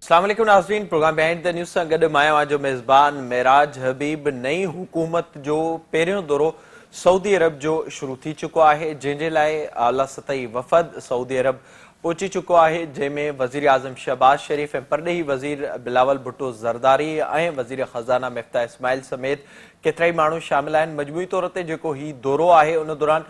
अस्सलाम वालेकुम नाज़रीन, प्रोग्राम बिहाइंड द न्यूज़ सां गॾु मां आहियां जो मेज़बान मेराज हबीब। नई हुकूमत जो पहिरियों दौरो सऊदी अरब जो शुरू थी चुको आहे, जंहिंजे लाइ आला सतही वफ़द सऊदी अरब पहुची चुको आहे, जंहिंमें वज़ीर आज़म शहबाज शरीफ़ ऐं परॾेही वज़ीर बिलावल भुट्टो ज़रदारी ऐं वज़ीर ख़ज़ाना मिफ्ता इस्माइल समेत केतिराई माण्हू शामिल आहिनि। मजमूई तौर ते जेको ही दौरो आहे उन दौरान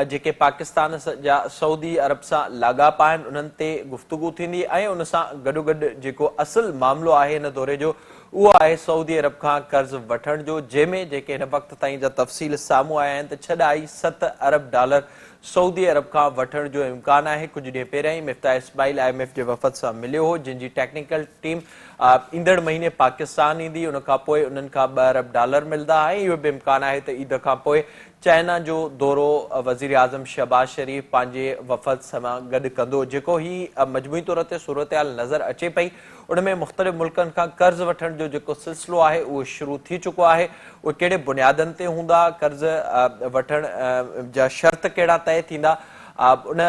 जेके पाकिस्तान जा सऊदी अरब सां लाॻापा आहिनि उन्हनि ते गुफ़्तगू थींदी ऐं उन सां गॾोगॾु जेको असुल मामिलो आहे हिन दौरे जो उहो आहे सऊदी अरब खां कर्ज़ वठण जो, जंहिंमें जेके हिन वक़्त ताईं जा तफ़सील साम्हूं आया आहिनि त 6.7 अरब डॉलर सऊदी अरब खां वठण जो इम्कान आहे। कुझु ॾींहं पहिरियां ई मिफ्ता इस्माइल IMF जे वफ़द सां मिलियो हो, जिन जी टेक्निकल टीम ईंदड़ महीने पाकिस्तान ईंदी, उन खां पोइ उन्हनि खां 2 अरब डॉलर मिलंदा ऐं इहो बि इम्कान आहे त ईद खां पोइ चाइना जो दौरो वज़ीर आज़म शहबाज शरीफ़ पंहिंजे वफ़द सां गॾु कंदो। जेको ही मजमूई तौर ते सूरतहाल नज़र अचे पई उन में मुख़्तलिफ़ मुल्कनि खां कर्ज़ वठण जो जेको सिलसिलो आहे उहो शुरू थी चुको आहे। उहे कहिड़े बुनियादनि ते हूंदा, कर्ज़ वठण जा शर्त कहिड़ा तय थींदा, उन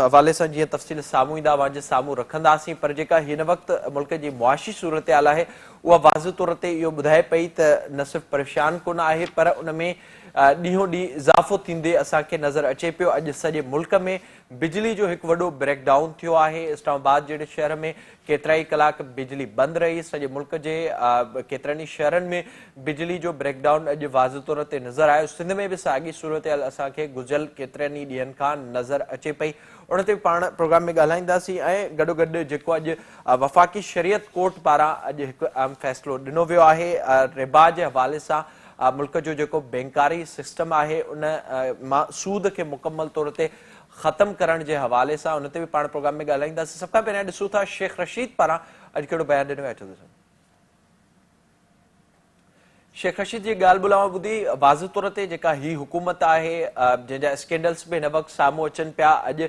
हवाले सां जीअं तफ़सील साम्हूं ईंदा अवां जे साम्हूं रखंदासीं। पर जेका हिन वक़्तु मुल्क जी मुआशी सूरतहाल आहे उहा वाज़िह तौर ते इहो ॿुधाए पई त न सिर्फ़ु परेशान कोन आहे पर उन में ॾींहों ॾींहुं इज़ाफ़ो थींदे असांखे नज़र अचे पियो। अॼु सॼे मुल्क में बिजली जो हिकु वॾो ब्रेकडाउन थियो आहे। इस्लामाबाद जहिड़े शहर में केतिरा ई कलाक बिजली बंदि रही। सॼे मुल्क जे केतिरनि ई शहरनि में बिजली जो ब्रेकडाउन अॼु वाज़िह तौर ते नज़र आयो। सिंध में बि साॻी सूरतहाल असांखे गुज़िरियल केतिरनि ई ॾींहंनि खां नज़र अचे पई। उन ते पाण प्रोग्राम में ॻाल्हाईंदासीं ऐं गॾोगॾु जेको अॼु वफ़ाक़ी शरीयत कोर्ट पारां अॼु हिकु अहम फ़ैसिलो ॾिनो वियो आहे रिबा जे हवाले सां मुल्क जो जेको बैंकारी सिस्टम आहे उन मां सूद खे मुकमल तौर ते ख़त्म करण जे हवाले सां उन ते बि पाण प्रोग्राम में ॻाल्हाईंदासीं। सभ खां पहिरियां ॾिसूं था शेख रशीद पारां अॼु कहिड़ो बयानु ॾिनो वेठो अथसि। शेख रशीद जी ॻाल्हि ॿुधां ॿुधी वाज़िह तौर ते जेका ही हुकूमत आहे जंहिंजा स्कैंडल्स बि हिन वक़्तु साम्हूं अचनि पिया। अॼु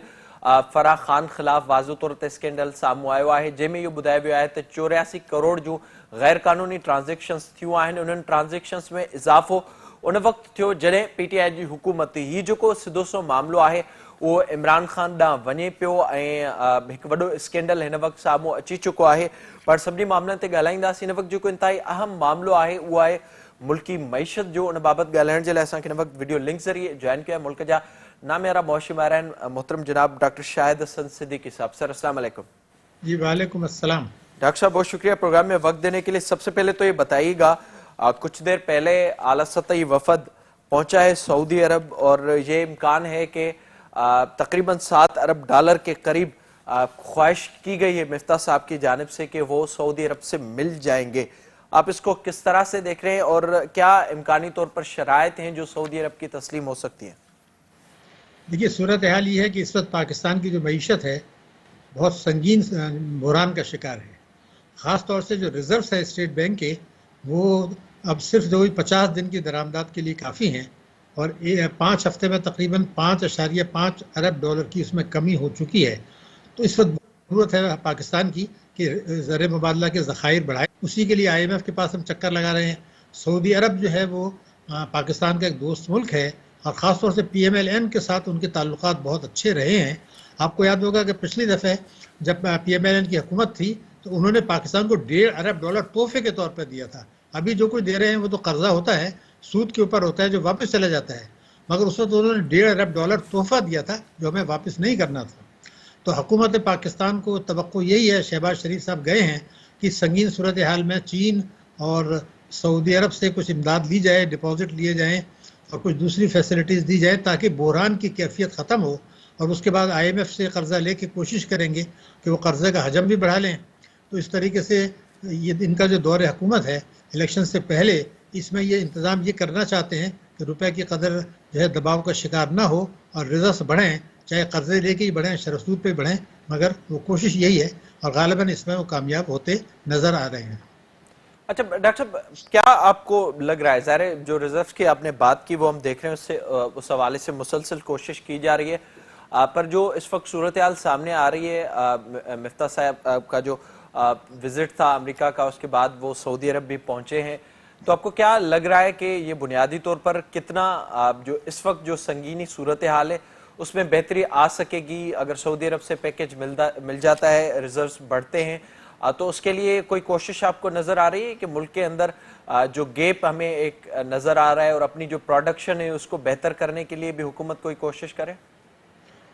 फराह खान ख़िलाफ़ वाज़िह तौर ते स्कैंडल साम्हूं आयो आहे, जंहिंमें इहो ॿुधायो वियो आहे त 84 करोड़ जूं गैर क़ानूनी ट्रांज़ेक्शन्स थियूं आहिनि। उन्हनि ट्रांज़ेक्शन्स में इज़ाफ़ो उन वक़्तु थियो जॾहिं PTI जी हुकूमत ही जेको सिधो सो मामिलो आहे उहो इमरान ख़ान ॾांहुं वञे पियो ऐं हिकु वॾो स्कैंडल हिन वक़्तु साम्हूं अची चुको आहे। पर सभिनी मामलनि ते ॻाल्हाईंदासीं। हिन वक़्तु जेको इंतिहाई अहम मामिलो आहे उहो आहे मुल्की मईशत जो। उन बाबति ॻाल्हाइण जे लाइ असांखे हिन वक़्तु वीडियो लिंक ज़रिए जॉइन कया मुल्क जा नामियारा मौशिमार आहिनि मोहतरम जनाब डॉक्टर शाहिद हसन सिद्दीकी साहब। सर अस्सलाम वालेकुम। जी वालेकुम अस्सलाम। डॉक्टर साहब बहुत शुक्रिया प्रोग्राम में वक्त देने के लिए। सबसे पहले तो ये बताइएगा कुछ देर पहले आला सतही वफद पहुंचा है सऊदी अरब और ये इम्कान है कि तकरीबन 7 अरब डॉलर के करीब ख्वाहिश की गई है मिफ्ता साहब की जानिब से कि वो सऊदी अरब से मिल जाएंगे। आप इसको किस तरह से देख रहे हैं और क्या इम्कानी तौर पर शराइत हैं जो सऊदी अरब की तस्लीम हो सकती हैं? देखिए सूरत हाल ये है कि इस वक्त पाकिस्तान की जो मईशत है बहुत संगीन बहरान का शिकार है। ख़ास तौर से जो रिजर्व्स है स्टेट बैंक के वो अब सिर्फ जो 50 दिन की दरामदात के लिए काफ़ी हैं और 5 हफ्ते में तकरीबन 5.5 अरब डॉलर की उसमें कमी हो चुकी है। तो इस वक्त ज़रूरत है पाकिस्तान की कि ज़र मुबादला के ज़खायर बढ़ाए। उसी के लिए IMF के पास हम चक्कर लगा रहे हैं। सऊदी अरब जो है वो पाकिस्तान का एक दोस्त मुल्क है और ख़ास तौर से PMLN के साथ उनके ताल्लुकात बहुत अच्छे रहे हैं। आपको याद होगा कि पिछली दफ़े जब PMLN की हुकूमत थी तो उन्होंने पाकिस्तान को 1.5 अरब डॉलर तोहफे के तौर पर दिया था। अभी जो कुछ दे रहे हैं वो तो कर्जा होता है, सूद के ऊपर होता है जो वापस चला जाता है, मगर उस वक्त उन्होंने 1.5 अरब डॉलर तोहफा दिया था जो हमें वापस नहीं करना था। तो हुकूमत पाकिस्तान को तवक्को यही है, शहबाज शरीफ साहब गए हैं कि संगीन सूरत हाल में चीन और सऊदी अरब से कुछ इमदाद ली जाए, डिपॉजिट लिए जाएँ और कुछ दूसरी फैसिलिटीज़ दी जाए ताकि बहरान की कैफियत ख़त्म हो और उसके बाद IMF से कर्ज़ा लेके कोशिश करेंगे कि वो कर्ज़े का हजम भी बढ़ा लें। तो इस तरीके से ये इनका जो दौर हुकूमत है इलेक्शन से पहले इसमें ये इंतज़ाम ये करना चाहते हैं कि रुपए की कदर जो है दबाव का शिकार ना हो और रिजर्व्स बढ़ें, चाहे कर्ज़े लेके ही बढ़ें, शरसूद पे बढ़ें, मगर वो कोशिश यही है और गालिबन इसमें वो कामयाब होते नज़र आ रहे हैं। अच्छा डॉक्टर साहब, क्या आपको लग रहा है, ज़ाहिर जो रिजर्व की आपने बात की वो हम देख रहे हैं उससे उस हवाले से मुसलसल कोशिश की जा रही है, पर जो इस वक्त सूरत हाल सामने आ रही है मिफ्ता साहब का जो विजिट था अमेरिका का उसके बाद वो सऊदी अरब भी पहुंचे हैं, तो आपको क्या लग रहा है कि ये बुनियादी तौर पर कितना जो इस वक्त जो संगीनी सूरत हाल है उसमें बेहतरी आ सकेगी अगर सऊदी अरब से पैकेज मिल जाता है, रिजर्व्स बढ़ते हैं تو اس کے لیے کوئی کوشش آپ کو نظر آ رہی ہے کہ ملک کے اندر جو گیپ ہمیں ایک نظر آ رہا ہے اور اپنی جو پروڈکشن ہے اس کو بہتر کرنے کے لیے بھی حکومت کوئی کوشش کرے؟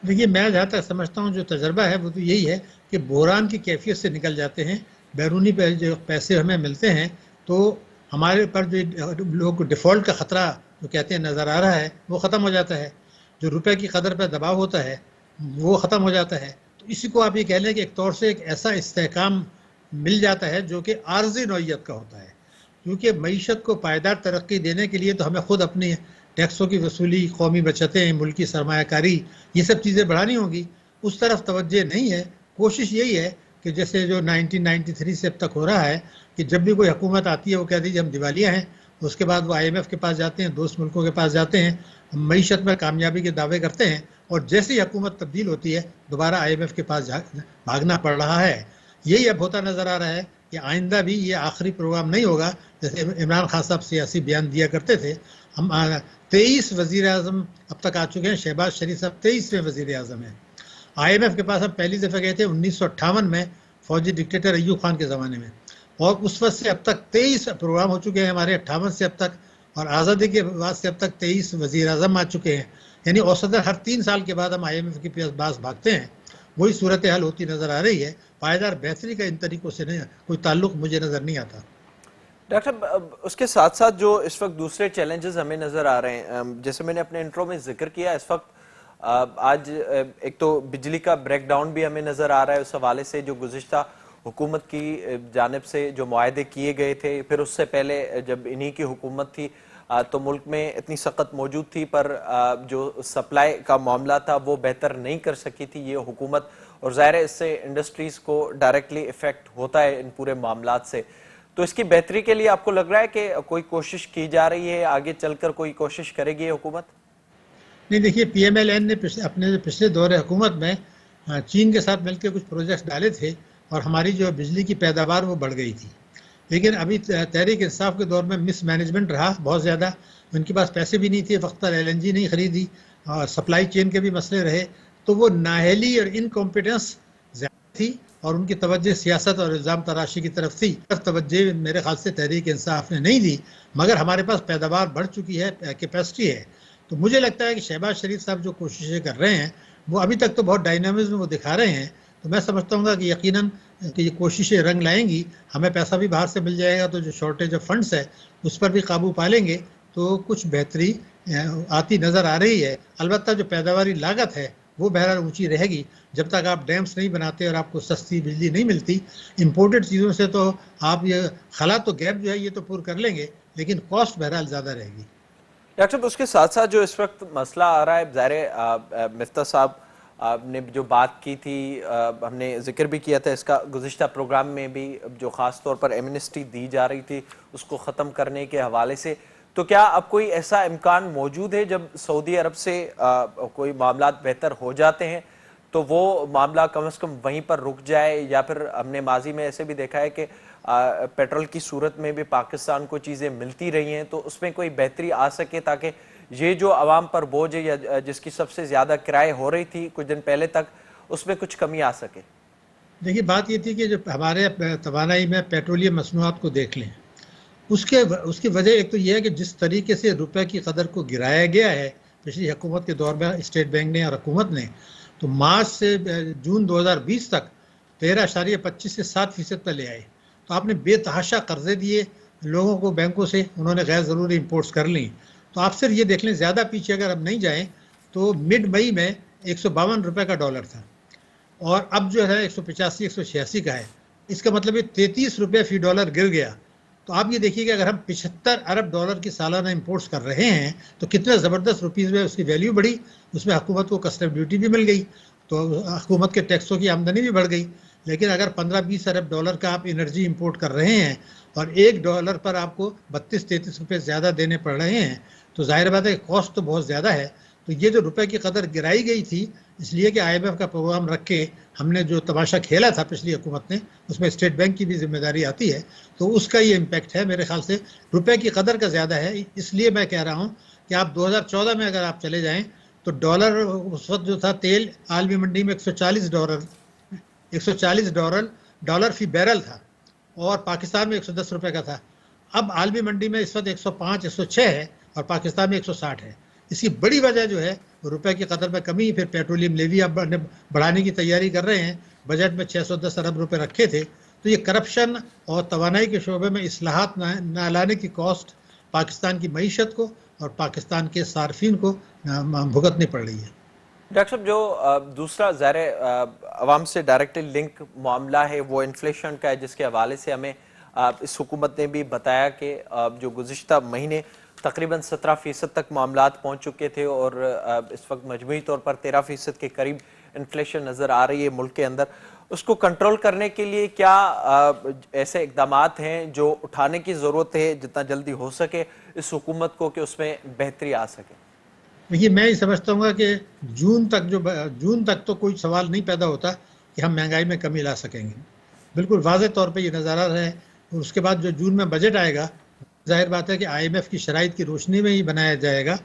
دیکھیے میں جہاں تک سمجھتا ہوں جو تجربہ ہے وہ تو یہی ہے کہ بحران کی کیفیت سے نکل جاتے ہیں. بیرونی جو پیسے ہمیں ملتے ہیں تو ہمارے پر جو لوگ ڈیفالٹ کا خطرہ جو کہتے ہیں نظر آ رہا ہے وہ ختم ہو جاتا ہے. جو روپے کی قدر پہ دباؤ ہوتا ہے وہ ختم ہو جاتا ہے. تو اسی کو آپ یہ کہہ لیں کہ ایک طور سے ایک ایسا استحکام مل جاتا ہے جو کہ عارضی نوعیت کا ہوتا ہے. کیونکہ معیشت کو پائیدار ترقی دینے کے لیے تو ہمیں خود اپنی ٹیکسوں کی وصولی، قومی بچتیں، ملکی سرمایہ کاری، یہ سب چیزیں بڑھانی ہوں گی. اس طرف توجہ نہیں ہے. کوشش یہی ہے کہ جیسے جو 1993 سے اب تک ہو رہا ہے کہ جب بھی کوئی حکومت آتی ہے وہ کہہ دیجیے ہم دیوالیہ ہیں، اس کے بعد وہ IMF کے پاس جاتے ہیں، دوست ملکوں کے پاس جاتے ہیں، معیشت میں کامیابی کے دعوے کرتے ہیں، اور جیسی حکومت تبدیل ہوتی ہے دوبارہ IMF کے پاس بھاگنا پڑ رہا ہے. یہی اب ہوتا نظر آ رہا ہے کہ آئندہ بھی یہ آخری پروگرام نہیں ہوگا. جیسے عمران خان صاحب سیاسی بیان دیا کرتے تھے، ہم 23 وزیر اعظم اب تک آ چکے ہیں. شہباز شریف صاحب 23ویں وزیر اعظم ہیں. IMF کے پاس ہم پہلی دفعہ گئے تھے 1958 میں فوجی ڈکٹیٹر ایوب خان کے زمانے میں، اور اس وقت سے اب تک 23 پروگرام ہو چکے ہیں ہمارے 58 سے اب تک، اور آزادی کے بعد سے اب تک 23 وزیر اعظم آ چکے ہیں. یعنی اوسطاً ہر 3 سال کے بعد ہم IMF کے پاس بھاگتے ہیں. وہی صورتحال ہوتی نظر آ رہی ہے. پائیدار بہتری کا ان طریقوں سے نہیں کوئی تعلق مجھے نظر نہیں آتا. ڈاکٹر صاحب اس کے ساتھ ساتھ جو اس وقت دوسرے چیلنجز ہمیں نظر آ رہے ہیں، جیسے میں نے اپنے انٹرو میں ذکر کیا، اس وقت آج ایک تو بجلی کا بریک ڈاؤن بھی ہمیں نظر آ رہا ہے. اس حوالے سے جو گزشتہ حکومت کی جانب سے جو معاہدے کیے گئے تھے، پھر اس سے پہلے جب انہی کی حکومت تھی تو ملک میں اتنی سخت موجود تھی، پر جو سپلائی کا معاملہ تھا وہ بہتر نہیں کر سکی تھی یہ حکومت، اور ظاہر ہے اس سے انڈسٹریز کو ڈائریکٹلی افیکٹ ہوتا ہے ان پورے معاملات سے. تو اس کی بہتری کے لیے آپ کو لگ رہا ہے کہ کوئی کوشش کی جا رہی ہے، آگے چل کر کوئی کوشش کرے گی یہ حکومت؟ نہیں دیکھیے PMLN نے اپنے پچھلے دور حکومت میں چین کے ساتھ مل کے کچھ پروجیکٹس ڈالے تھے اور ہماری جو بجلی کی پیداوار وہ بڑھ گئی تھی. لیکن ابھی تحریک انصاف کے دور میں مس مینجمنٹ رہا بہت زیادہ. ان کے پاس پیسے بھی نہیں تھے، وقت پر LNG نہیں خریدی، اور سپلائی چین کے بھی مسئلے رہے. تو وہ نااہلی اور انکمپیٹنس زیادہ تھی، اور ان کی توجہ سیاست اور الزام تراشی کی طرف تھی. توجہ میرے خیال سے تحریک انصاف نے نہیں دی. مگر ہمارے پاس پیداوار بڑھ چکی ہے، کیپیسٹی ہے. تو مجھے لگتا ہے کہ شہباز شریف صاحب جو کوششیں کر رہے ہیں وہ ابھی تک تو بہت ڈائنامزم وہ دکھا رہے ہیں. تو میں سمجھتا ہوں گا کہ یقیناً کہ یہ کوششیں رنگ لائیں گی. ہمیں پیسہ بھی باہر سے مل جائے گا تو جو شارٹیج آف فنڈس ہے اس پر بھی قابو پا لیں گے، تو کچھ بہتری آتی نظر آ رہی ہے. البتہ جو پیداواری لاگت ہے وہ بہرحال اونچی رہے گی. جب تک آپ ڈیمس نہیں بناتے اور آپ کو سستی بجلی نہیں ملتی امپورٹڈ چیزوں سے، تو آپ یہ خلا تو گیپ جو ہے یہ تو پور کر لیں گے، لیکن کاسٹ بہرحال زیادہ رہے گی. ڈاکٹر صاحب اس کے ساتھ ساتھ جو اس وقت مسئلہ آ رہا ہے، ظاہر مفتاح صاحب نے جو بات کی تھی، ہم نے ذکر بھی کیا تھا اس کا گزشتہ پروگرام میں بھی، جو خاص طور پر ایمنسٹی دی جا رہی تھی اس کو ختم کرنے کے حوالے سے. تو کیا اب کوئی ایسا امکان موجود ہے جب سعودی عرب سے کوئی معاملات بہتر ہو جاتے ہیں تو وہ معاملہ کم از کم وہیں پر رک جائے، یا پھر ہم نے ماضی میں ایسے بھی دیکھا ہے کہ پیٹرول کی صورت میں بھی پاکستان کو چیزیں ملتی رہی ہیں، تو اس میں کوئی بہتری آ سکے تاکہ یہ جو عوام پر بوجھ ہے یا جس کی سب سے زیادہ کرائے ہو رہی تھی کچھ دن پہلے تک، اس میں کچھ کمی آ سکے؟ دیکھیے بات یہ تھی کہ جو ہمارے توانائی میں پیٹرولیم مصنوعات کو دیکھ لیں، اس کی وجہ ایک تو یہ ہے کہ جس طریقے سے روپے کی قدر کو گرایا گیا ہے پچھلی حکومت کے دور میں اسٹیٹ بینک نے اور حکومت نے، تو مارچ سے جون 2020 تک 13.25 سے 7% پر لے آئے. تو آپ نے بے تحاشا قرضے دیے لوگوں کو بینکوں سے، انہوں نے غیر ضروری امپورٹس کر لیں. تو آپ صرف یہ دیکھ لیں، زیادہ پیچھے اگر اب نہیں جائیں تو مڈ مئی میں 152 روپے کا ڈالر تھا، اور اب جو ہے 185 186 کا ہے. اس کا مطلب یہ 33 روپے فی ڈالر گر گیا. تو آپ یہ دیکھیے کہ اگر ہم 75 ارب ڈالر کی سالانہ امپورٹس کر رہے ہیں تو کتنے زبردست روپیز میں اس کی ویلیو بڑھی. اس میں حکومت کو کسٹم ڈیوٹی بھی مل گئی، تو حکومت کے ٹیکسوں کی آمدنی بھی بڑھ گئی. لیکن اگر 15-20 ارب ڈالر کا آپ انرجی امپورٹ کر رہے ہیں اور ایک ڈالر پر آپ کو 32-33 روپے زیادہ دینے پڑ رہے ہیں، تو ظاہر بات ہے کاسٹ تو بہت زیادہ ہے. تو یہ جو روپے کی قدر گرائی گئی تھی اس لیے کہ IMF کا پروگرام رکھ کے ہم نے جو تماشا کھیلا تھا پچھلی حکومت نے، اس میں اسٹیٹ بینک کی بھی ذمہ داری آتی ہے. تو اس کا یہ امپیکٹ ہے میرے خیال سے. روپے کی قدر کا زیادہ ہے. اس لیے میں کہہ رہا ہوں کہ آپ 2014 میں اگر آپ چلے جائیں تو ڈالر اس وقت جو تھا تیل عالمی منڈی میں 140 ڈالر डॉलर फी बैरल था और पाकिस्तान में 110 रुपए का था। अब आलमी मंडी में इस वक्त 105 106 है और पाकिस्तान में 160 है। इसकी बड़ी वजह जो है रुपए की कदर में कमी, फिर पेट्रोलियम लेवी अब बढ़ाने की तैयारी कर रहे हैं। बजट में 610 अरब रुपए रखे थे। तो ये करप्शन और तवानाई के शोबे में इस्लाहात न लाने की कॉस्ट पाकिस्तान की मईशत को और पाकिस्तान के सार्फिन को भुगतनी पड़ रही है। डॉक्टर साहब, जो दूसरा ज़ाहिर अवाम से डायरेक्टली लिंक मामला है वो इन्फ्लेशन का है, जिसके हवाले से हमें इस हुकूमत ने भी बताया कि जो गुज़िश्ता महीने तकरीबन 17% तक मामलात पहुँच चुके थे और इस वक्त मजमूई तौर पर 13% के करीब इन्फ्लेशन नज़र आ रही है मुल्क के अंदर। उसको कंट्रोल करने के लिए क्या ऐसे इकदामात हैं जो उठाने की ज़रूरत है जितना जल्दी हो सके इस हुकूमत को, कि उसमें बेहतरी आ सके? देखिए, मैं ये समझता हूँ कि जून तक तो कोई सवाल नहीं पैदा होता कि हम महंगाई में कमी ला सकेंगे। बिल्कुल वाज़ेह तौर पे ये नज़ारा है। और उसके बाद जो जून में बजट आएगा, जाहिर बात है कि IMF की शराइत की रोशनी में ही बनाया जाएगा।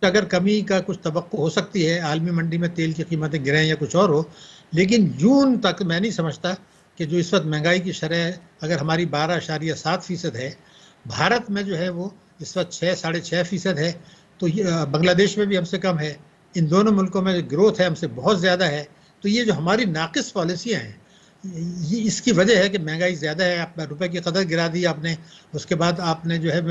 अगर कमी का कुछ तवक्को हो सकती है, आलमी मंडी में तेल की कीमतें गिरें या कुछ और हो, लेकिन जून तक मैं नहीं समझता कि जो इस वक्त महंगाई की शरह अगर हमारी 12.7% है, भारत में जो है वो इस वक्त 6-6.5% है, तो बांग्लादेश में भी हमसे कम है। इन दोनों मुल्कों में ग्रोथ है हमसे बहुत ज़्यादा है। तो ये जो हमारी नाकिस पॉलिसियाँ हैं, ये इसकी वजह है कि महंगाई ज़्यादा है। आप रुपए की कदर गिरा दी आपने, उसके बाद आपने जो है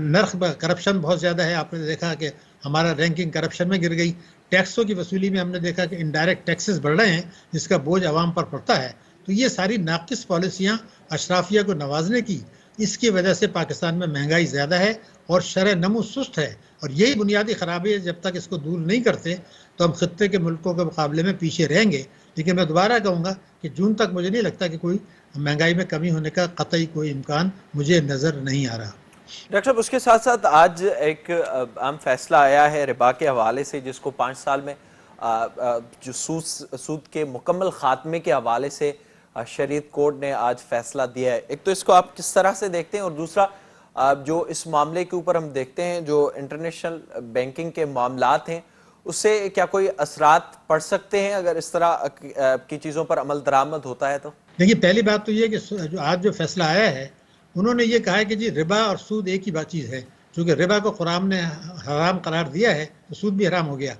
नर्ख करप्शन बहुत ज़्यादा है। आपने देखा कि हमारा रैंकिंग करप्शन में गिर गई। टैक्सों की वसूली में हमने देखा कि इनडायरेक्ट टैक्सेस बढ़ रहे हैं, जिसका बोझ आवाम पर पड़ता है। तो ये सारी नाकिस पॉलिसियाँ अशराफिया को नवाजने की, इसकी वजह से पाकिस्तान में महंगाई ज़्यादा है और शरह नमू सुस्त है। और यही बुनियादी खराबी है। जब तक इसको दूर नहीं करते तो हम खत्ते के मुल्कों के मुकाबले में पीछे रहेंगे। लेकिन मैं दोबारा कहूँगा कि जून तक मुझे नहीं लगता कि कोई महंगाई में कमी होने का कतई कोई इम्कान मुझे नज़र नहीं आ रहा। डॉक्टर साहब, उसके साथ साथ आज एक अहम फैसला आया है रिबा के हवाले से, जिसको 5 साल में जो सूद के मुकम्मल खात्मे के हवाले से शरीयत कोर्ट ने आज फैसला दिया है। एक तो इसको आप किस तरह से देखते हैं, और दूसरा जो इस मामले के ऊपर हम देखते हैं जो इंटरनेशनल बैंकिंग के मामलात हैं, उससे क्या कोई असरात पड़ सकते हैं अगर इस तरह की चीज़ों पर अमल दरामद होता है? तो देखिए, पहली बात तो ये कि जो आज जो फैसला आया है, उन्होंने ये कहा है कि जी रिबा और सूद एक ही बात चीज़ है। चूँकि रिबा को कुरान ने हराम करार दिया है तो सूद भी हराम हो गया।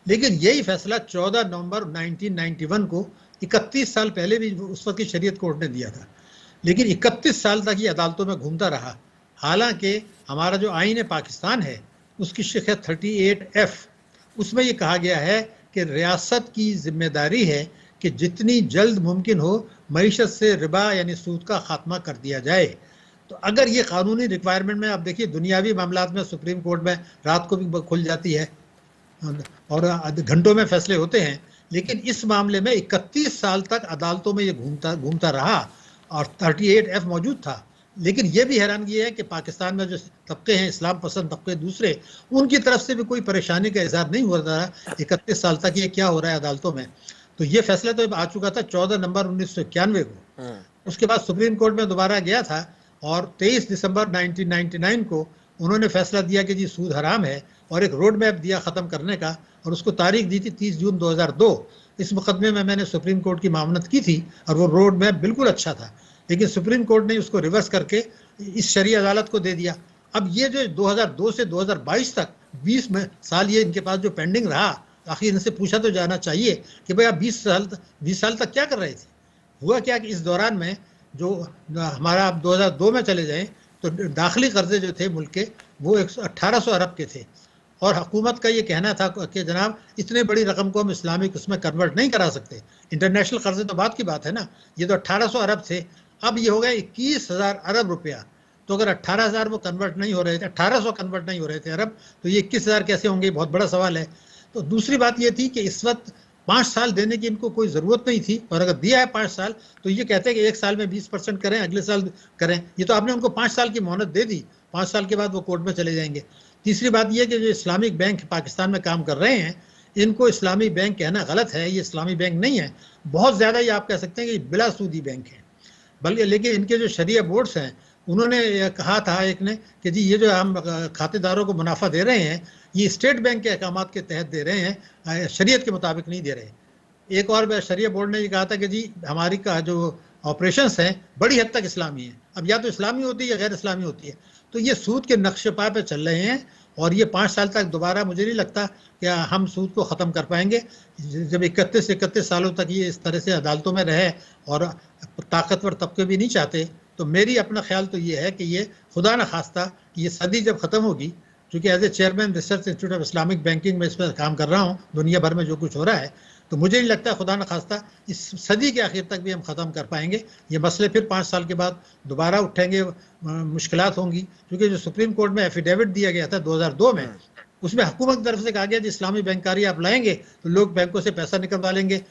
लेकिन यही फैसला 14 नवंबर 1991 को 31 साल पहले भी उस वक्त की शरीयत कोर्ट ने दिया था। लेकिन 31 साल तक ये अदालतों में घूमता रहा। हालांकि हमारा जो आईन पाकिस्तान है उसकी शिक़ 38F, उसमें ये कहा गया है कि रियासत की जिम्मेदारी है कि जितनी जल्द मुमकिन हो मईशत से रिबा यानी सूद का खात्मा कर दिया जाए। तो अगर ये कानूनी रिक्वायरमेंट में, आप देखिए दुनियावी मामलात में सुप्रीम कोर्ट में रात को भी खुल जाती है और घंटों में फैसले होते हैं, लेकिन इस मामले में 31 साल तक अदालतों में ये घूमता रहा और 38F मौजूद था। लेकिन ये भी हैरानगी है कि पाकिस्तान में जो तबके हैं इस्लाम पसंद तबके दूसरे, उनकी तरफ से भी कोई परेशानी का इजहार नहीं हुआ था 31 साल तक ये क्या हो रहा है अदालतों में। तो ये फैसला तो आ चुका था 14 नवंबर 1991 को। उसके बाद सुप्रीम कोर्ट में दोबारा गया था और 23 दिसंबर 1999 को उन्होंने फैसला दिया कि जी सूद हराम है और एक रोड मैप दिया ख़त्म करने का, और उसको तारीख दी थी 30 जून 2002। इस मुकदमे में मैंने सुप्रीम कोर्ट की मामनत की थी और वो रोड मैप बिल्कुल अच्छा था, लेकिन सुप्रीम कोर्ट ने उसको रिवर्स करके इस शरई अदालत को दे दिया। अब ये जो 2002 से 2022 तक 20 साल ये इनके पास जो पेंडिंग रहा, आखिर इनसे पूछा तो जाना चाहिए कि भाई आप 20 साल तक क्या कर रहे थे। हुआ क्या कि इस दौरान में जो हमारा आप 2002 में चले जाएं तो दाखिली कर्जे जो थे मुल्क के वो 1800 अरब के थे, और हुकूमत का ये कहना था कि जनाब इतने बड़ी रकम को हम इस्लामिक उसमें कन्वर्ट नहीं करा सकते। इंटरनेशनल कर्जे तो बात की बात है ना, ये तो 1800 अरब थे, अब ये हो गए 21,000 अरब रुपया। तो अगर 18,000 वो कन्वर्ट नहीं हो रहे थे, 1800 कन्वर्ट नहीं हो रहे थे अरब, तो ये 21,000 कैसे होंगे, बहुत बड़ा सवाल है। तो दूसरी बात ये थी कि इस वक्त 5 साल देने की इनको कोई ज़रूरत नहीं थी, और अगर दिया है 5 साल तो ये कहते हैं कि एक साल में 20% करें, अगले साल करें। ये तो आपने उनको 5 साल की मोहलत दे दी, 5 साल के बाद वो कोर्ट में चले जाएंगे। तीसरी बात यह कि जो इस्लामिक बैंक पाकिस्तान में काम कर रहे हैं, इनको इस्लामी बैंक कहना गलत है। ये इस्लामी बैंक नहीं है, बहुत ज़्यादा ये आप कह सकते हैं कि बिला सूदी बैंक है। बल्कि लेकिन इनके जो शरिया बोर्ड्स हैं उन्होंने कहा था एक ने कि जी ये जो हम खातेदारों को मुनाफा दे रहे हैं ये स्टेट बैंक के अहकाम के तहत दे रहे हैं, शरीयत के मुताबिक नहीं दे रहे। एक और शरिया बोर्ड ने ये कहा था कि जी हमारी का जो ऑपरेशंस हैं बड़ी हद तक इस्लामी हैं. अब या तो इस्लामी होती है या गैर इस्लामी होती है. तो ये सूद के नक्शे पा पे चल रहे हैं और ये 5 साल तक दोबारा मुझे नहीं लगता कि हम सूद को ख़त्म कर पाएंगे. जब 31 सालों तक ये इस तरह से अदालतों में रहे और ताकतवर तबके भी नहीं चाहते, तो मेरी अपना ख्याल तो ये है कि ये खुदा न खास्ता ये सदी जब ख़त्म होगी, चूँकि as a chairman research institute of Islamic banking में इस पर काम कर रहा हूँ, दुनिया भर में जो कुछ हो रहा है, तो मुझे नहीं लगता खुदा न खास्ता इस सदी के आखिर तक भी हम ख़त्म कर पाएंगे. ये मसले फिर 5 साल के बाद दोबारा उठेंगे, मुश्किलात होंगी. क्योंकि जो सुप्रीम कोर्ट में एफिडेविट दिया गया था 2002 में, उसमें हुकूमत की तरफ से कहा गया कि इस्लामी बैंकारी आप लाएंगे तो लोग बैंकों से पैसा निकलवा लेंगे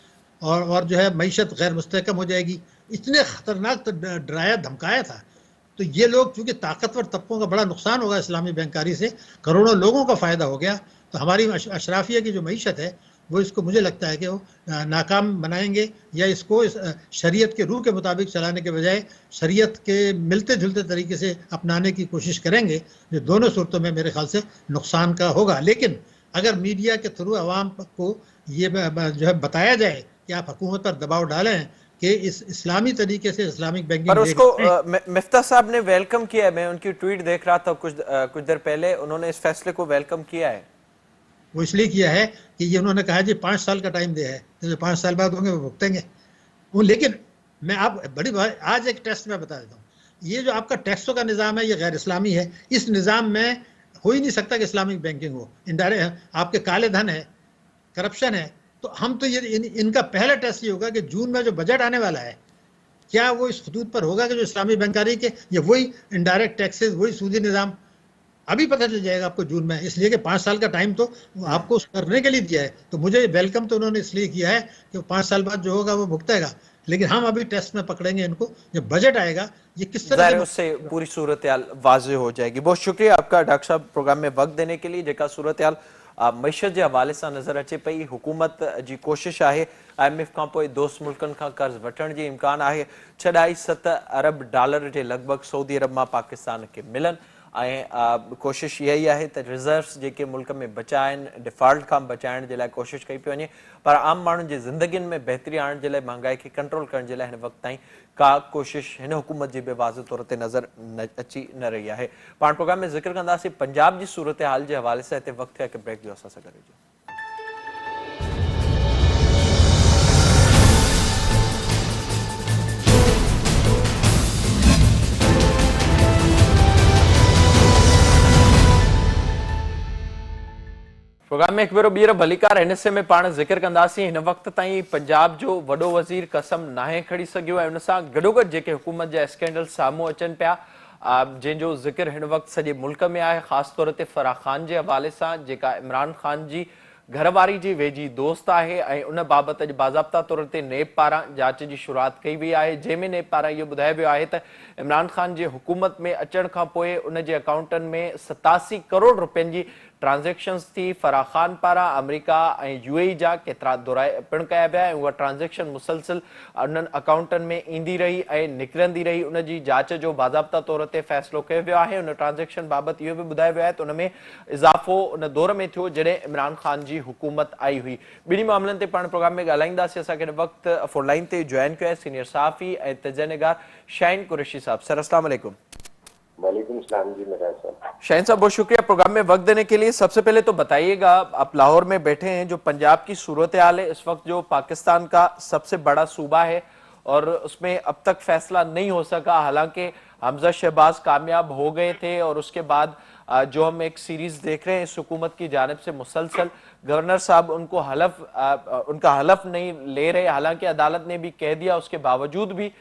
और जो है मईशत गैर मुस्तहकम हो जाएगी. इतने ख़तरनाक तो डराया धमकाया था. तो ये लोग चूँकि ताकतवर तबकों का बड़ा नुकसान होगा इस्लामी बैंकारी से, करोड़ों लोगों का फ़ायदा हो गया, तो हमारी अशराफिया की जो मईशत है वो इसको मुझे लगता है कि वो नाकाम बनाएंगे या इसको शरीयत के रूह के मुताबिक चलाने के बजाय शरीयत के मिलते जुलते तरीके से अपनाने की कोशिश करेंगे, जो दोनों सूरतों में मेरे ख्याल से नुकसान का होगा. लेकिन अगर मीडिया के थ्रू आवाम को ये जो है बताया जाए कि आप हुकूमत पर दबाव डालें कि इस इस्लामी तरीके से इस्लामिक बैंकिंग पर उसको मिफ्ता साहब ने वेलकम किया है. मैं उनकी ट्वीट देख रहा था कुछ देर पहले, उन्होंने इस फैसले को वेलकम किया है. वो इसलिए किया है कि ये उन्होंने कहा जी 5 साल का टाइम दिया है, तो जो 5 साल बाद होंगे वो भुगतेंगे वो. लेकिन मैं आप बड़ी बात आज एक टेस्ट में बता देता हूँ. ये जो आपका टैक्सों का निज़ाम है ये गैर इस्लामी है. इस निज़ाम में हो ही नहीं सकता कि इस्लामिक बैंकिंग हो. इनडायरेक्ट आपके काले धन है, करप्शन है. तो हम तो ये इनका पहला टेस्ट ये होगा कि जून में जो बजट आने वाला है क्या वो इस हदूद पर होगा कि जो इस्लामी बैंकारी के ये वही इनडायरेक्ट टैक्सेस, वही सूदी निज़ाम. अभी पता चल जाएगा आपको जून में, इसलिए कि 5 साल का टाइम तो आपको करने के लिए दिया है. तो मुझे वेलकम तो उन्होंने इसलिए किया है कि 5 साल बाद जो होगा वो भुगतेगा. लेकिन हम अभी टेस्ट में पकड़ेंगे इनको, जब बजट आएगा ये किस तरह से उससे पूरी सूरत हाल वाज़ेह हो जाएगी. बहुत शुक्रिया आपका डॉक्टर साहब प्रोग्राम में वक्त देने के लिए. जेका सूरत हाल मईशत के हवाले से नजर अचे पई, हुकूमत की कोशिश है IMF का पोइ दोस्त मुल्कन का कर्ज वठण जी इम्कान है. 6.7 अरब डॉलर के लगभग सऊदी अरब में पाकिस्तान के मिलन. कोशिश यही है तो रिजर्व्स जेके मुल्क में बचा आहिनि डिफॉल्ट का बचाइण के लिए कोशिश कई पई वञे. पर आम माण्हुनि जी ज़िंदगी में बेहतरी आणण के लिए, महंगाई के कंट्रोल करण के लिए हिन वक्त ताईं का कोशिश हिन हुकूमत जी भी वाज़े तौर ते नज़र अची न रही है. पाण प्रोग्राम में ज़िक्र कंदासीं पंजाब की सूरत हाल के हवाले से. हिते वक्त है कि ब्रेक जो असां सां गॾु हुजो. प्रोग्राम में एक भेरो ॿीहर भलीकार हिन हिस्से में पाण ज़िक्र कंदासीं. हिन वक्त ताईं पंजाब जो वॾो वज़ीर कसम नाहे खणी सघियो ऐं उन सां गॾोगॾु जेके हुकूमत जा स्कैंडल साम्हूं अचनि पिया, जंहिंजो ज़िक्र हिन वक्त सॼे मुल्क में आहे, ख़ासि तौर ते फराह ख़ान जे हवाले सां, जेका इमरान ख़ान जी घरवारी जी वेझी दोस्त आहे ऐं उन बाबति अॼु बाज़ाब्ता तौर ते नेब पारां जांच जी शुरूआत कई वई आहे, जंहिंमें नेब पारां इहो ॿुधायो वियो आहे त इमरान ख़ान जे हुकूमत में अचण खां पोइ उन जे अकाउंटनि में 87 करोड़ रुपयनि जी ट्रांज़ेक्शन्स थी. फराह ख़ान पारां अमेरिका ऐं UAE जा केतिरा दौराए पिणु कया विया ऐं उहा ट्रांज़ेक्शन मुसलसिल उन्हनि अकाउंटनि में ईंदी रही ऐं निकिरंदी रही. उन जी जांच जो बाज़ाब्ता तौर ते फ़ैसिलो कयो वियो आहे. उन ट्रांज़ेक्शन बाबति इहो बि ॿुधायो वियो आहे त उन में इज़ाफ़ो उन दौर में थियो जॾहिं इमरान ख़ान जी हुकूमत आई हुई. ॿिन्ही मामलनि ते पाण प्रोग्राम में ॻाल्हाईंदासीं. असांखे हिन वक़्तु फ़ोन लाइन ते जॉइन कयो आहे सीनियर सहाफ़ी ऐं तजनिगार शाहीन कुरैशी साहब. सर अस्सलाम वालेकुम. वालेकुम सलाम जी मेरा साहब. शाहीन साहब बहुत शुक्रिया प्रोग्राम में वक्त देने के लिए. सबसे पहले तो बताइएगा, आप लाहौर में बैठे हैं, जो पंजाब की सूरत हाल है इस वक्त, जो पाकिस्तान का सबसे बड़ा सूबा है और उसमें अब तक फैसला नहीं हो सका, हालांकि हमजा शहबाज कामयाब हो गए थे और उसके बाद जो हम एक सीरीज देख रहे हैं इस हुकूमत की जानिब से मुसलसल, गवर्नर साहब उनका हलफ नहीं ले रहे, हालांकि अदालत ने भी कह दिया, उसके बावजूद भी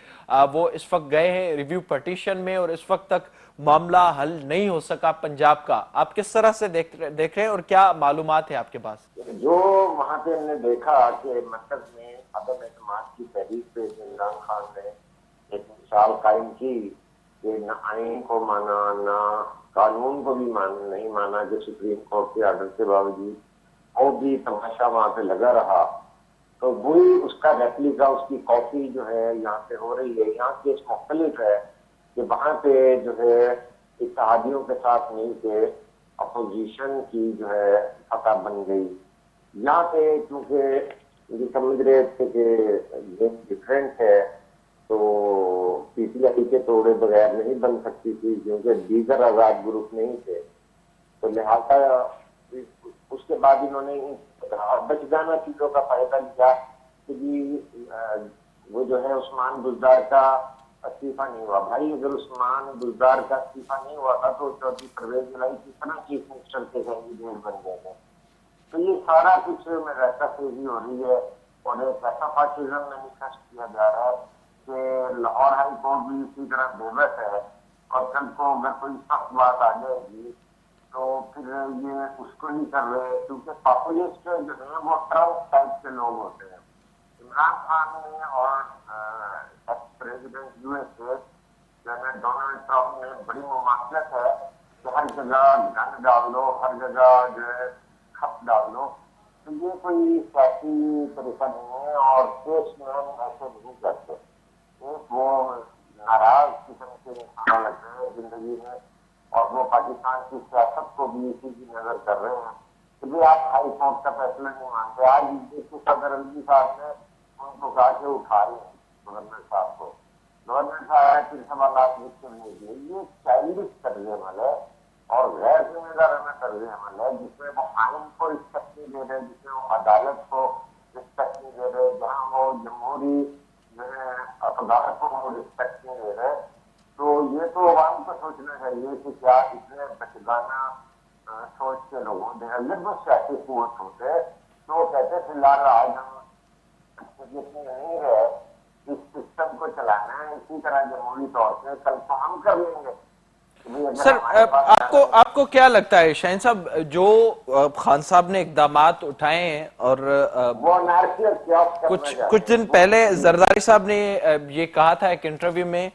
वो इस वक्त गए हैं रिव्यू पटिशन में और इस वक्त तक मामला हल नहीं हो सका पंजाब का. आप किस तरह से देख रहे हैं और क्या मालूमात है आपके पास? जो वहाँ पे हमने देखा कि मकसद में अदम एतमाद की तहरीक पे इमरान खान ने एक मिसाल कायम की कि न आइन को माना, न कानून को भी नहीं माना, जो सुप्रीम कोर्ट के आर्डर के बावजूद, और भी तमाशा वहाँ पे लगा रहा. तो वही उसका रेप्लिका, उसकी कॉपी जो है यहाँ पे हो रही है. यहाँ केस मुख्तलिफ है कि वहाँ पे जो है इत्तेहादियों के साथ मिलके अपोजिशन की जो है फतह बन गई. यहाँ पे क्योंकि समझ रहे थे कि ये डिफरेंट है, تو پی ٹی آئی کے توڑے بغیر نہیں بن سکتی تھی کیونکہ دیگر آزاد گروپ نہیں تھے. تو لہٰذا اس کے بعد انہوں نے بچ جانا چیزوں کا فائدہ لیا کہ جی وہ جو ہے عثمان بزدار کا استعفیٰ نہیں ہوا. بھائی اگر عثمان بزدار کا استعفیٰ نہیں ہوا تھا تو چودھری پرویز ملائی کس طرح چیف منسٹر کے کینڈیڈیٹ بن گئے تھے. تو یہ سارا کچھ میں رہتا سیزی ہو رہی ہے اور ایک ایسا پارٹیزم مینیفیسٹ کیا جا رہا ہے کہ لاہور ہائی کورٹ بھی اسی طرح بے بس ہے اور کل کو اگر کوئی سخت بات آ جائے گی تو پھر یہ اس کو نہیں کر رہے کیونکہ پاپولسٹ جو ہیں وہ ٹرمپ ٹائپ کے لوگ ہوتے ہیں. عمران خان نے اور x president U S A Donald Trump نے بڑی مماثلت ہے کہ ہر جگہ گن ڈال دو, ہر جگہ جو ہے کھپ ڈال دو. تو یہ کوئی سیاسی طریقہ نہیں ہے اور کیس مین ایسے نہیں کرتے. ایک وہ ناراض قسم کے انسان لگتے ہیں زندگی میں اور وہ پاکستان کی سیاست کو بھی اسی کی نظر کر رہے ہیں کہ بھی آپ ہائی کورٹ کا فیصلہ نہیں مانتے. آج صدر علی صاحب نے ان کو کہا کہ اٹھا رہے ہیں گورنر صاحب کو. گورنر صاحب پھر سوالات لکھ کے نہیں دیے. یہ چائلڈش طرز عمل ہے اور غیر ذمہ دارانہ طرز عمل ہے جس میں وہ قانون کو رسپیکٹ نہیں دے رہے, جس میں وہ عدالت کو رسپیکٹ نہیں دے رہے, جہاں وہ جمہوری جو ہے اقدار کو وہ رسپیکٹ نہیں دے رہے. تو یہ تو عوام کو سوچنا چاہیے کہ کیا اتنے بچگانہ سوچ کے لوگوں نے اگر وہ سیاسی قوت ہوتے تو وہ کہتے فی الحال آج ہم جتنے نہیں ہے اس سسٹم کو چلانا ہے اسی طرح جمہوری طور سے, کل تو ہم کر لیں گے. سر آپ کو کیا لگتا ہے شاہین صاحب جو خان صاحب نے اقدامات اٹھائے ہیں اور کچھ دن پہلے زرداری صاحب نے یہ کہا تھا ایک انٹرویو میں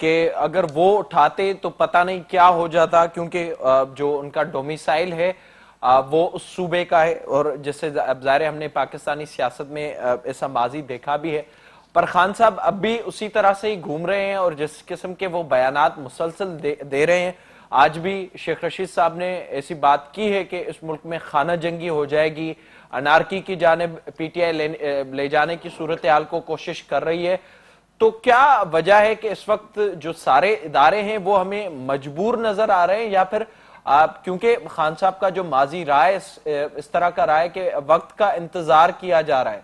کہ اگر وہ اٹھاتے تو پتہ نہیں کیا ہو جاتا کیونکہ جو ان کا ڈومیسائل ہے وہ اس صوبے کا ہے اور جس سے اب ظاہر ہم نے پاکستانی سیاست میں ایسا ماضی دیکھا بھی ہے. پر خان صاحب اب بھی اسی طرح سے ہی گھوم رہے ہیں اور جس قسم کے وہ بیانات مسلسل دے رہے ہیں. آج بھی شیخ رشید صاحب نے ایسی بات کی ہے کہ اس ملک میں خانہ جنگی ہو جائے گی, انارکی کی جانب پی ٹی آئی لے جانے کی صورتحال کو کوشش کر رہی ہے. تو کیا وجہ ہے کہ اس وقت جو سارے ادارے ہیں وہ ہمیں مجبور نظر آ رہے ہیں یا پھر کیونکہ خان صاحب کا جو ماضی رہا ہے اس طرح کا رہا ہے کہ وقت کا انتظار کیا جا رہا ہے؟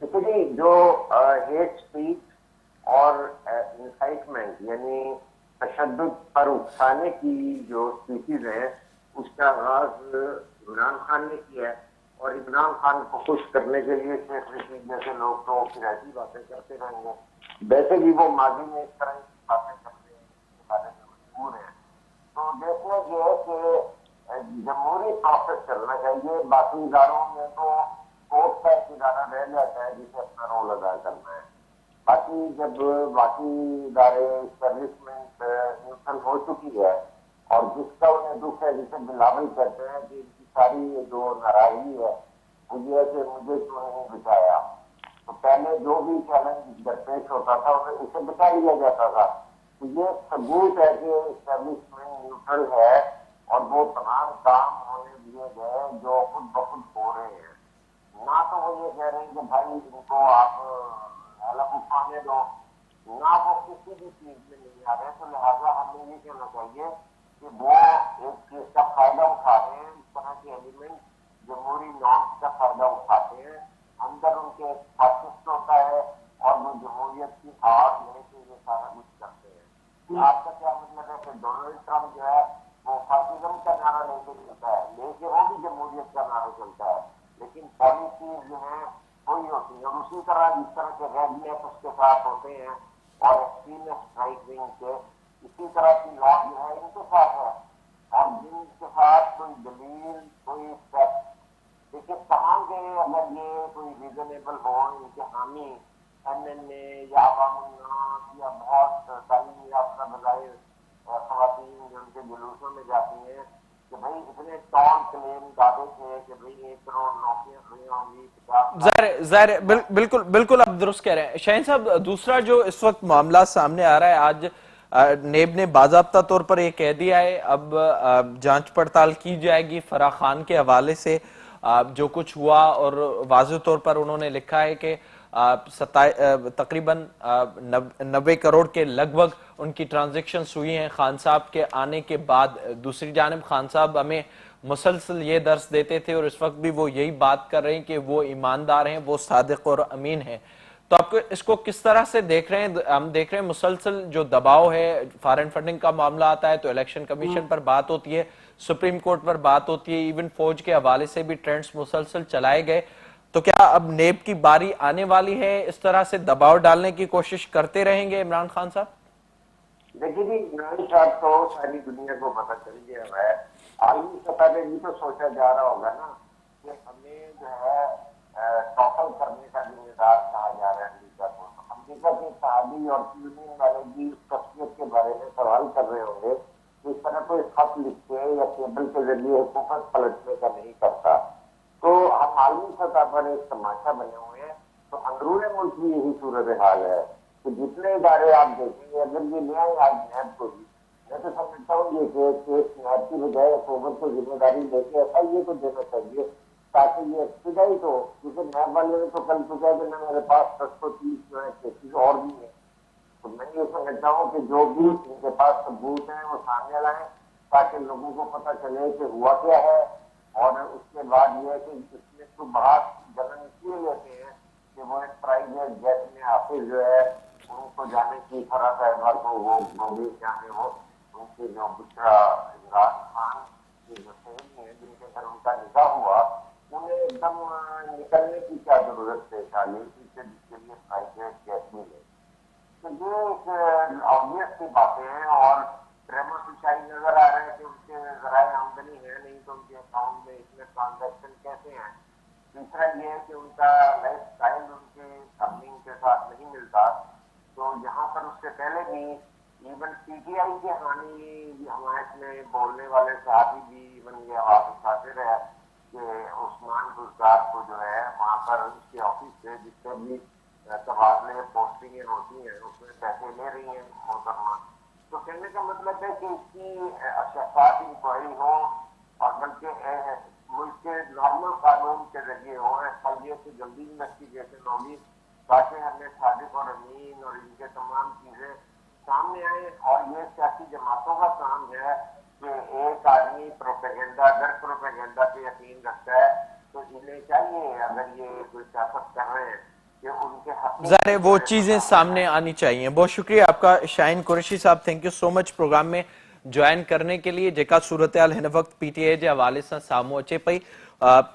دیکھیے جو ہیٹ اسپیچ اور انسائٹمنٹ یعنی تشدد پر اکسانے کی جو اسپیچز ہیں اس کا آغاز عمران خان نے کیا ہے اور عمران خان کو خوش کرنے کے لیے شیخ رشید جیسے لوگ تو پھر ایسی باتیں کرتے رہیں گے. ویسے بھی وہ ماضی میں اس طرح کی باتیں کرتے ہیں مجبور ہیں. تو دیکھنا یہ ہے کہ جمہوری پروسیس چلنا چاہیے. باقی اداروں میں تو کورٹ کا ایک ادارہ رہ جاتا ہے جسے اپنا رول ادا کرنا ہے. باقی جب باقی ادارے اسٹیبلشمنٹ نیوٹرل ہو چکی ہے اور جس کا انہیں دکھ ہے جسے بلاول کہتے ہیں کہ ان کی ساری جو ناراضگی ہے وہ یہ ہے کہ مجھے کیوں نہیں بچایا. تو پہلے جو بھی چیلنج درپیش ہوتا تھا اسے بچا لیا جاتا تھا. تو یہ ثبوت ہے کہ اسٹیبلشمنٹ نیوٹرل ہے اور وہ تمام کام ہونے دیے گئے جو خود بخود ہو رہے ہیں. نہ تو وہ یہ کہہ رہے ہیں کہ بھائی ان کو آپ الگ اٹھانے دو, نہ وہ کسی بھی چیز میں نہیں آ رہے. تو لہٰذا ہمیں یہ کہنا چاہیے کہ وہ ایک چیز کا فائدہ اٹھا رہے ہیں. اس طرح کے ایلیمنٹ جمہوری نارمس کا فائدہ اٹھاتے ہیں. اندر ان کے فاسسٹ ہوتا ہے اور وہ جمہوریت کی آواز لے کے یہ سارا کچھ کرتے ہیں. آپ کا کیا مطلب ہے کہ ڈونلڈ ٹرمپ جو ہے وہ فاسزم کا نعرہ لے کے چلتا ہے, لے کے وہ بھی جمہوریت کا نعرہ چلتا ہے, لیکن پالیسیز جو ہیں وہی ہوتی ہیں. اور اسی طرح جس طرح کے ریڈ لیپ اس کے ساتھ ہوتے ہیں اور ایکسٹریمسٹ رائٹ ونگ کے اسی طرح کی لا جو ہے ان کے ساتھ ہے اور جن کے ساتھ کوئی دلیل کوئی اسٹیپ دیکھیے تمام کے اگر یہ کوئی ریزنیبل ہو ان کے حامی این این اے یا عوام الناس یا بہت تعلیم یافتہ بظاہر خواتین جو ان کے جلوسوں میں جاتی ہیں کہ بھائی اتنے ٹال کلیم دعوے تھے کہ بھائی 1 کروڑ نوکریاں کھڑی ہوں گی. ظاہر بالکل آپ درست کہہ رہے ہیں شاہین صاحب. دوسرا جو اس وقت معاملہ سامنے آ رہا ہے, آج نیب نے باضابطہ طور پر یہ کہہ دیا ہے اب جانچ پڑتال کی جائے گی فرح خان کے حوالے سے جو کچھ ہوا, اور واضح طور پر انہوں نے لکھا ہے کہ تقریباً 90 کروڑ کے لگ بھگ ان کی ٹرانزیکشنز ہوئی ہیں خان صاحب کے آنے کے بعد. دوسری جانب خان صاحب ہمیں مسلسل یہ درس دیتے تھے اور اس وقت بھی وہ یہی بات کر رہے ہیں کہ وہ ایماندار ہیں, وہ صادق اور امین ہیں. تو آپ کو اس کو کس طرح سے دیکھ رہے ہیں؟ ہم دیکھ رہے ہیں مسلسل جو دباؤ ہے, فارن فنڈنگ کا معاملہ آتا ہے تو الیکشن کمیشن پر بات ہوتی ہے, سپریم کورٹ پر بات ہوتی ہے, ایون فوج کے حوالے سے بھی ٹرینڈز مسلسل چلائے گئے. تو کیا اب نیب کی باری آنے والی ہے؟ اس طرح سے دباؤ ڈالنے کی کوشش کرتے رہیں گے عمران خان صاحب؟ دیکھیے جی, عمران صاحب تو ساری دنیا کو پتہ چل گیا ہے. عالمی سطح پہ بھی تو سوچا جا رہا ہوگا نا کہ ہمیں جو ہے ٹاپل کرنے کا ذمہ دار کہا جا رہا ہے امریکہ کو. امریکہ کے اتحادی اور یونین والے بھی اس شخصیت کے بارے میں سوال کر رہے ہوں گے کہ اس طرح کوئی خط لکھ کے یا کیبل کے ذریعے حکومت پلٹنے کا نہیں کرتا. تو ہم عالمی سطح پر ایک تماشا بنے ہوئے ہیں. تو اندرون ملک بھی یہی صورتحال ہے کہ جتنے ادارے آپ دیکھیں گے, اگر یہ لے آئے آج نیب کو بھی, میں تو سمجھتا ہوں یہ کیس نیب کی بجائے حکومت کو ذمہ داری دے کے ایسا یہ کو دینا چاہیے تاکہ یہ ایکسپیڈائٹ ہو. کیونکہ نیب والے نے تو کل چکا کہ نہ میرے پاس 130 جو ہے کیسز اور بھی ہیں. تو میں یہ سمجھتا ہوں کہ جو بھی ان کے پاس ثبوت ہیں وہ سامنے لائیں تاکہ لوگوں کو پتہ چلے کہ ہوا کیا ہے. اور اس کے بعد یہ ہے کہ اس میں تو بہت جلن اس لیے لیتے ہیں کہ وہ ایک پرائیویٹ جیٹ میں آفس جو ہے ان کو جانے کی فرا صاحبہ کو وہ بھی چاہے وہ ان کی جو بشرا عمران خان کی جو سہیلی ہیں جن کے گھر ان کا نکاح ہوا, انہیں ایک دم نکلنے کی کیا ضرورت پیش آ گئی جس کے لیے پرائیویٹ جیٹ ملے. تو یہ ایک آبویس سی باتیں ہیں اور پریما سچائی نظر آ رہا ہے کہ ان کے ذرائع آمدنی ہے نہیں تو ان کے اکاؤنٹ میں اس میں ٹرانزیکشن کیسے ہیں. تیسرا یہ ہے کہ ان کا لائف سٹائل ان کے کمپنی کے ساتھ نہیں ملتا. تو یہاں پر اس سے پہلے بھی ایون پی ٹی آئی کے حامی حمایت میں بولنے والے صحافی بھی ایون یہ آواز اٹھاتے رہے کہ عثمان گزدار کو جو ہے وہاں پر اس کے آفس سے جس سے بھی تبادلے پوسٹنگیں ہوتی ہیں اس میں پیسے لے رہی ہیں محترمہ. تو کہنے کا مطلب ہے کہ اس کی شفاف انکوائری ہو اور بلکہ ملک کے نارمل قانون کے ذریعے ہو. ایسا سے جلدی انویسٹیگیشن ہوگی تاکہ ہمیں صادق اور امین اور ان کے تمام چیزیں سامنے آئیں. اور یہ سیاسی جماعتوں کا کام ہے کہ ایک آدمی پروپیگنڈا اگر پروپیگنڈا پہ یقین رکھتا ہے تو انہیں چاہیے اگر یہ کوئی سیاست کر رہے ہیں کہ ان کے حق ظاہر وہ چیزیں سامنے آنی چاہیے. بہت شکریہ آپ کا Shaheen Qureshi sahab, thank you so much programme میں جوائن کرنے کے لیے. جیکا صورتحال ہن وقت پی ٹی آئی کے حوالے سے سامو اچے پئی.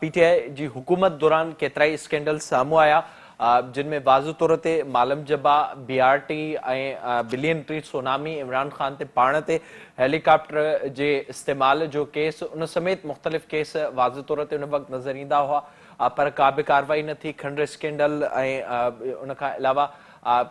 پی ٹی آئی جی حکومت دوران کیترائی اسکینڈل سامو آیا جن میں واضح طور تے معلم جبا, B R T billion tree tsunami, Imran Khan تے پاڻ تے ہیلی کاپٹر جے استعمال جو کیس ان سمیت مختلف کیس واضح طور تے ان وقت نظر ایندا ہوا پر کا بھی کاروائی نہ تھی. کھنڈر اسکینڈل ان کا علاوہ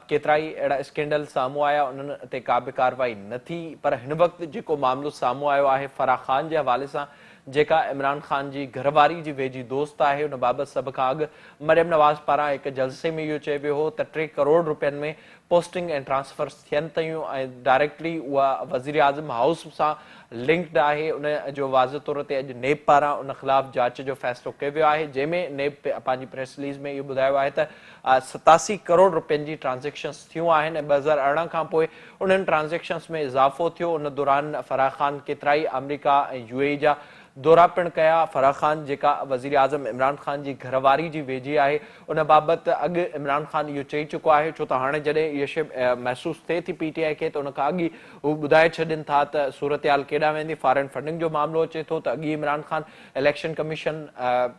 کیترائی اڑا اسکینڈل سامو آیا انہن تے کا بھی کاروائی نہ تھی. پر ہن وقت جیکو معاملو سامو آयो आहे فرح خان جے حوالے सां जेका इमरान खान जी घरवारी जी वेझी दोस्त आहे उन बाबति सभ खां अॻु मरियम नवाज़ पारां हिकु जलसे में इहो चयो वियो हो त 3 करोड़ रुपयनि में पोस्टिंग ऐं ट्रांसफर्स थियनि तयूं ऐं डायरेक्टली उहा वज़ीर आज़म हाउस सां लिंक्ड आहे. उन जो वाज़ह तौर ते अॼु नेब पारां उन ख़िलाफ़ जांच जो फ़ैसिलो कयो वियो आहे जंहिंमें नेब पंहिंजी प्रेस रिलीज़ में इहो ॿुधायो आहे त 87 करोड़ रुपयनि जी ट्रांज़ेक्शन्स थियूं आहिनि ऐं 2018 खां पोइ उन्हनि ट्रांज़ेक्शन्स में इज़ाफ़ो थियो. उन दौरान फराह खान केतिराई अमेरिका ऐं यूएई जा दौरा पिण कया. फराह खान जेका वज़ीर आज़म इमरान खान जी घरवारी जी वेझी आहे उन बाबति अॻु इमरान खान इहो चई चुको आहे छो त हाणे जॾहिं इहा शइ महसूसु थिए थी पी टी आई खे त उन खां अॻु ई हू ॿुधाए छॾनि था त सूरतहाल केॾां वेंदी. फॉरेन फंडिंग जो मामिलो अचे थो त अॻु ई इमरान खान इलेक्शन कमीशन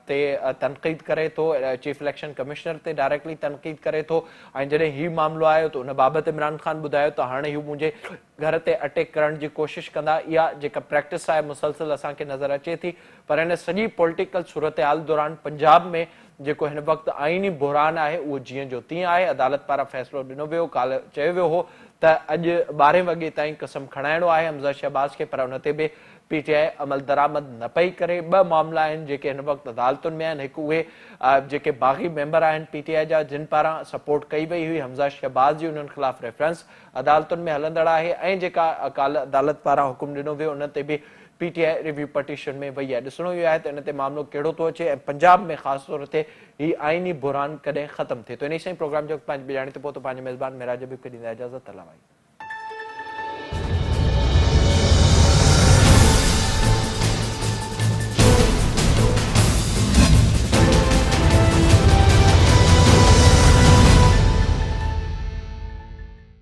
ते तनक़ीद करे थो, चीफ इलेक्शन कमिश्नर ते डायरेक्टली तनक़ीद करे थो ऐं जॾहिं हीउ मामिलो आयो त उन बाबति इमरान खान ॿुधायो त हाणे हू मुंहिंजे घर ते अटैक करण जी कोशिशि कंदा. इहा जेका प्रैक्टिस आहे मुसलसल असांखे नज़र अचे थी. पर हिन सॼी पॉलिटिकल सूरतहाल दौरान पंजाब में जेको हिन वक़्तु आइनी बहरान आहे उहो जीअं जो तीअं आहे. अदालत पारां फ़ैसिलो ॾिनो वियो, काल्ह चयो वियो हो त अॼु 12 वॻे ताईं कसम खणाइणो आहे हमज़ा शहबाज़ खे, पर उन ते बि पी टी आई अमल दरामद न पई करे. 2 मामला आहिनि जेके हिन वक़्तु अदालतुनि में आहिनि. हिकु उहे जेके बाग़ी मेंबर आहिनि पी टी आई जा जिन पारां सपोर्ट कई वई हुई हमज़ा शहबाज़ जी, उन्हनि ख़िलाफ़ रेफरेंस अदालतुनि में हलंदड़ आहे ऐं जेका काल्ह अदालत पारां हुकुम ॾिनो वियो उन ते बि PTI रिव्यू पटिशन में वही है। ॾिसणो इहो आहे त इन ते मामिलो कहिड़ो थो अचे ऐं पंजाब में ख़ासि तौर ते ही आइनी बुरहान कॾहिं ख़तमु थिए थो। इन सां ई प्रोग्राम जो पंहिंजी ॼाणी ते पहुतो। पंहिंजे मेज़बान मेराज हबीब खे ॾींदा इजाज़त। अलाह।